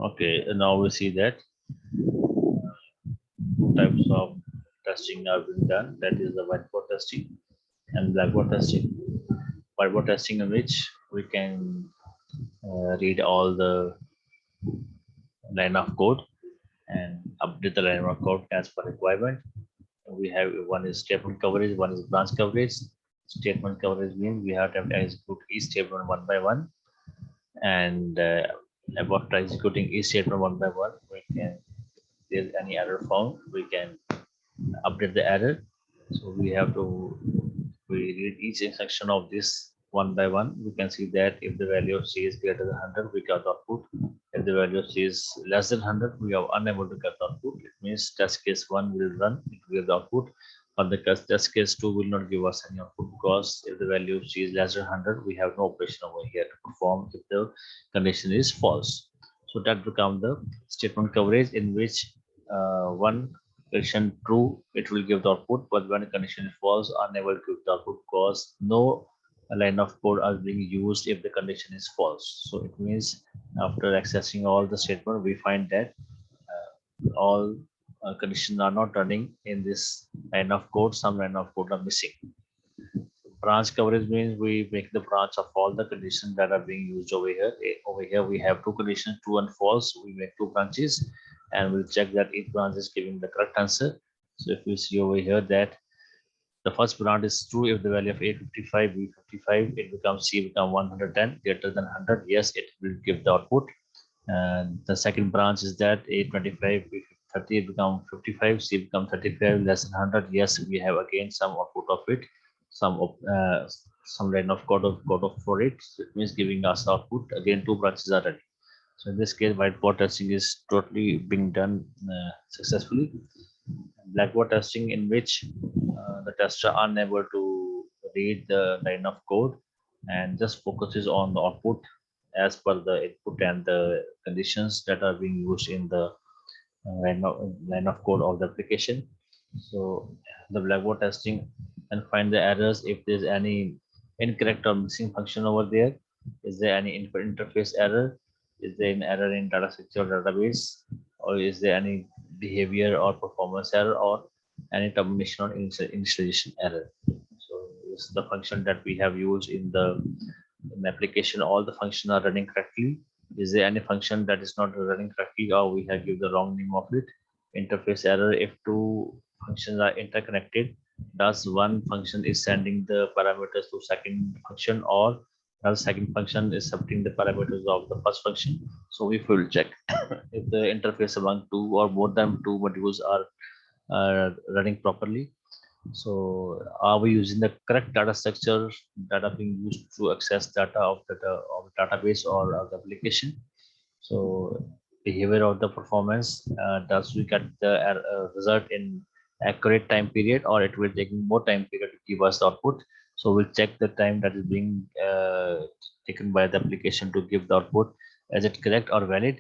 Okay, now we see that two types of testing are being done. That is the whiteboard testing and blackboard testing. Whiteboard testing in which we can read all the line of code and update the line of code as per requirement. We have one is statement coverage, one is branch coverage. Statement coverage means we have to execute each statement one by one, and after executing each statement one by one, we can, if there's any error found, we can update the error. So we have to we read each section of this one by one. We can see that if the value of C is greater than 100, we get the output. If the value of C is less than 100, we are unable to get the output. It means test case 1 will run, it will give the output, but the test case 2 will not give us any output, because if the value of C is less than 100, we have no operation over here to perform if the condition is false. So that becomes the statement coverage, in which one condition true, it will give the output, but when condition is false, unable to give the output, because no line of code are being used if the condition is false. So it means after accessing all the statement, we find that all conditions are not running in this line of code. Some line of code are missing. Branch coverage means we make the branch of all the conditions that are being used over here. Over here we have two conditions, true and false. We make two branches and we'll check that each branch is giving the correct answer. So if we see over here that the first branch is true, if the value of A55, B55, it becomes C become 110, greater than 100, yes, it will give the output. And the second branch is that A25, B30 become 55, C become 35, less than 100, yes, we have again some output of it, some line of code of for it. So it means giving us output. Again, two branches are ready. So in this case, whiteboard testing is totally being done successfully. Blackboard testing, in which the tester are unable to read the line of code and just focuses on the output as per the input and the conditions that are being used in the line of code of the application. So the blackboard testing and find the errors if there's any incorrect or missing function over there. Is there any interface error? Is there an error in data structure or database? Or is there any behavior or performance error, or any termination or initialization error? So this is the function that we have used in the application. All the functions are running correctly. Is there any function that is not running correctly, or we have given the wrong name of it? Interface error, if two functions are interconnected, does one function is sending the parameters to second function, or the second function is submitting the parameters of the first function? So we will check if the interface among two or more than two modules are running properly. So are we using the correct data structure that are being used to access data of the database or of the application? So behavior of the performance, does we get the result in accurate time period, or it will take more time period to give us the output? So we'll check the time that is being taken by the application to give the output. Is it correct or valid?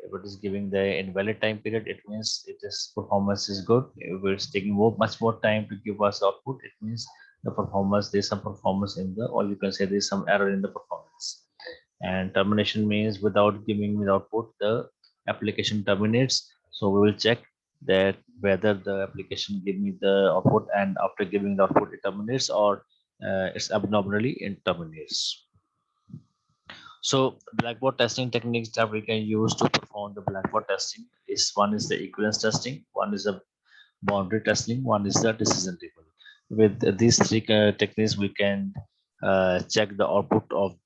If it is giving the invalid time period, it means it is performance is good. If it's taking much more time to give us output, it means the performance, there's some performance in the, or you can say there's some error in the performance. And termination means without giving me the output, the application terminates. So we will check that whether the application give me the output, and after giving the output it terminates, or it's abnormally it terminates. So blackboard testing techniques that we can use to perform the blackboard testing is, one is the equivalence testing, one is the boundary testing, one is the decision table. With these three techniques, we can check the output of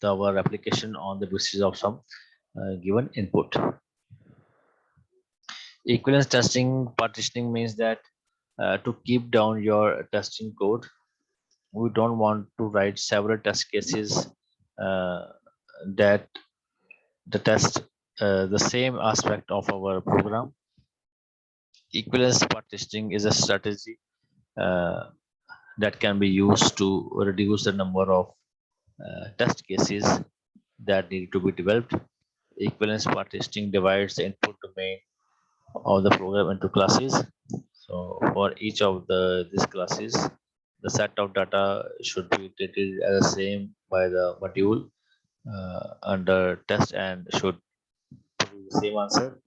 our application on the basis of some given input. Equivalence testing partitioning means that to keep down your testing code, we don't want to write several test cases that the test the same aspect of our program. Equivalence partitioning is a strategy uh, that can be used to reduce the number of test cases that need to be developed. Equivalence partitioning divides the input domain of the program into classes. So for each of these classes, the set of data should be treated as the same by the module under test, and should the same answer.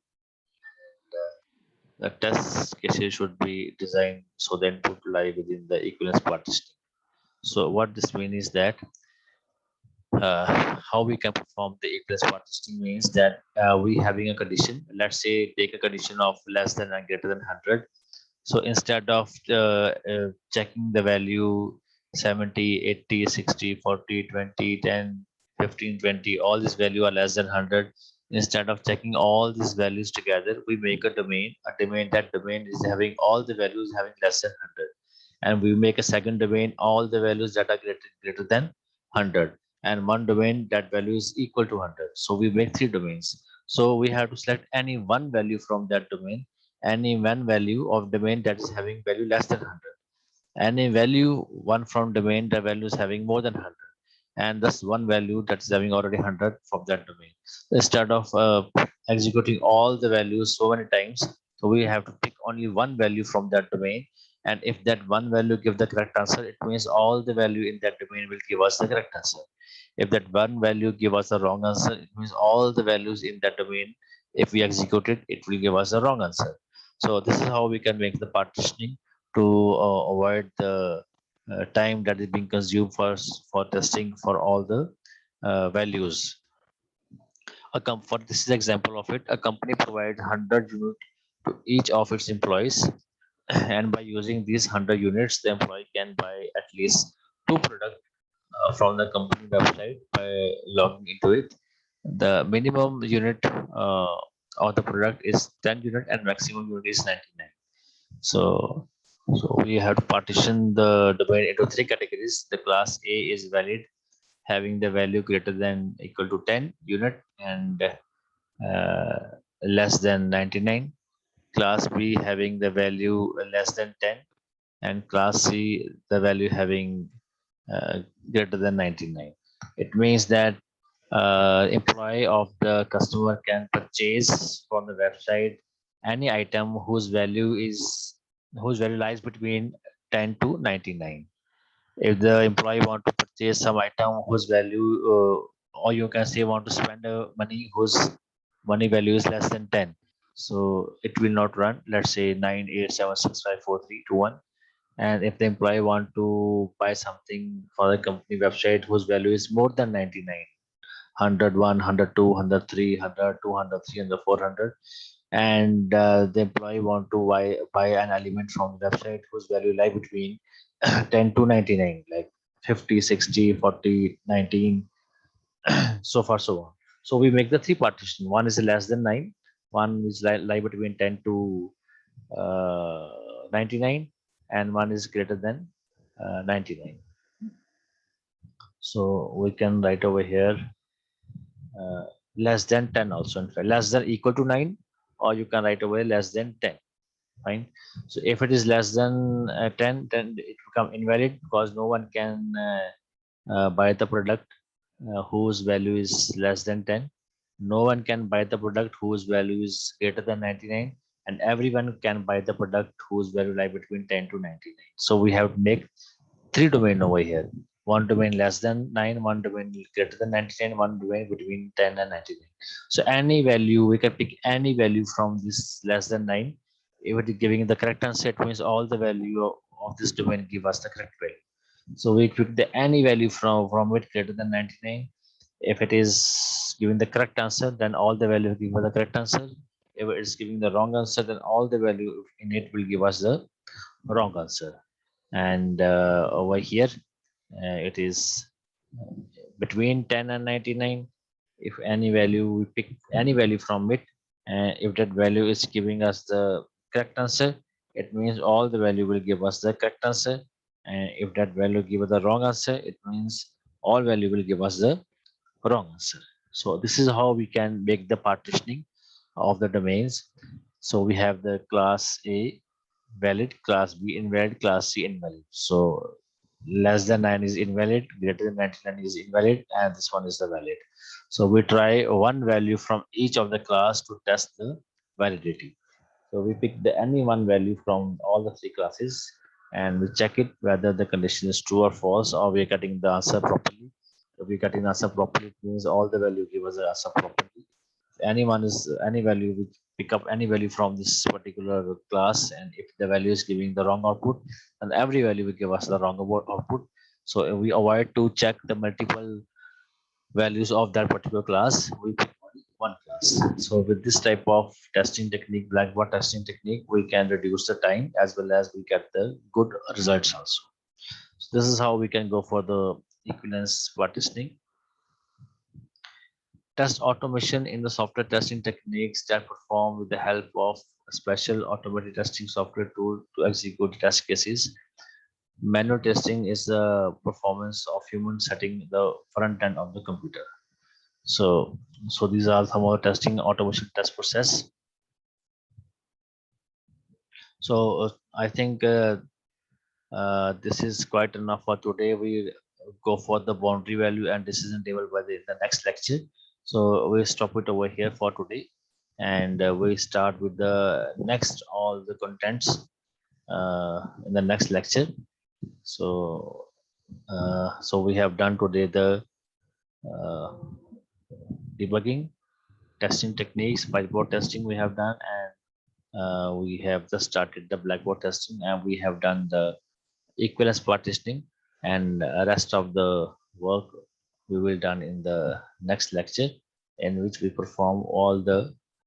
The test cases should be designed so the input lie within the equivalence partitioning. So what this means is that how we can perform the equivalence partitioning means that we having a condition. Let's say take a condition of less than and greater than 100. So instead of checking the value 70, 80, 60, 40, 20, 10, 15, 20, all these value are less than 100. Instead of checking all these values together, we make that domain is having all the values having less than 100. And we make a second domain, all the values that are greater than 100, and one domain that value is equal to 100. So we make three domains. So we have to select any one value from that domain, any one value of domain that is having value less than 100, any value one from domain the value is having more than 100, and thus one value that is having already 100 from that domain. Instead of executing all the values so many times, so we have to pick only one value from that domain, and if that one value give the correct answer, it means all the value in that domain will give us the correct answer. If that one value give us the wrong answer, it means all the values in that domain, if we execute it, it will give us the wrong answer. So this is how we can make the partitioning to avoid the time that is being consumed for testing for all the values. For this is example of it. A company provides 100 units to each of its employees, and by using these 100 units, the employee can buy at least two products from the company website by logging into it. The minimum unit of the product is 10 unit and maximum unit is 99. So, so we have to partition the domain into three categories. The class A is valid, having the value greater than equal to 10 unit and less than 99. Class B having the value less than 10, and class C the value having greater than 99. It means that employee of the customer can purchase from the website any item whose value lies between 10 to 99. If the employee want to purchase some item whose value or you can say want to spend money whose money value is less than 10, so it will not run. Let's say 987654321. And if the employee want to buy something for the company website whose value is more than 99, 400, and the employee want to buy an element from the website whose value lie between 10 to 99, like 50, 60, 40, 19, so far so on. So we make the three partition. One is less than 9, one is lie between 10 to 99, and one is greater than 99. So we can write over here less than 10 also. In fact, less than equal to 9, or you can write over less than 10. Fine. So if it is less than 10, then it become invalid because no one can buy the product whose value is less than 10. No one can buy the product whose value is greater than 99, and everyone can buy the product whose value lie between 10 to 99. So we have to make three domain over here. One domain less than 9, one domain greater than 99, one domain between 10 and 99. So any value, we can pick any value from this less than 9. If it is giving the correct answer, it means all the value of this domain give us the correct value. So we pick the any value from it greater than 99. If it is giving the correct answer, then all the value give us the correct answer. If it is giving the wrong answer, then all the value in it will give us the wrong answer. And over here it is between 10 and 99. If any value, we pick any value from it, and if that value is giving us the correct answer, it means all the value will give us the correct answer. And if that value give us the wrong answer, it means all value will give us the wrong answer. So this is how we can make the partitioning of the domains. So we have the class A valid, class B invalid, class C invalid. So less than 9 is invalid, greater than 99 is invalid, and this one is the valid. So we try one value from each of the class to test the validity. So we pick the any one value from all the three classes, and we check it whether the condition is true or false, or we are getting the answer properly. If we getting the answer properly, it means all the value give us the answer properly. anyone is any value, we pick up any value from this particular class, and if the value is giving the wrong output, and every value will give us the wrong output. So we avoid to check the multiple values of that particular class. We pick only one class. So with this type of testing technique, blackboard testing technique, we can reduce the time as well as we get the good results also. So this is how we can go for the equivalence partitioning. Test automation in the software testing techniques that perform with the help of a special automated testing software tool to execute test cases. Manual testing is the performance of human setting the front end of the computer. So these are some of the testing automation test process. So I think this is quite enough for today. We go for the boundary value and decision table by the next lecture. So we stop it over here for today, and we start with the next all the contents in the next lecture. So we have done today the uh, debugging, testing techniques, whiteboard testing we have done, and we have just started the blackboard testing, and we have done the equivalence partitioning, and rest of the work we will done in the next lecture, in which we perform all the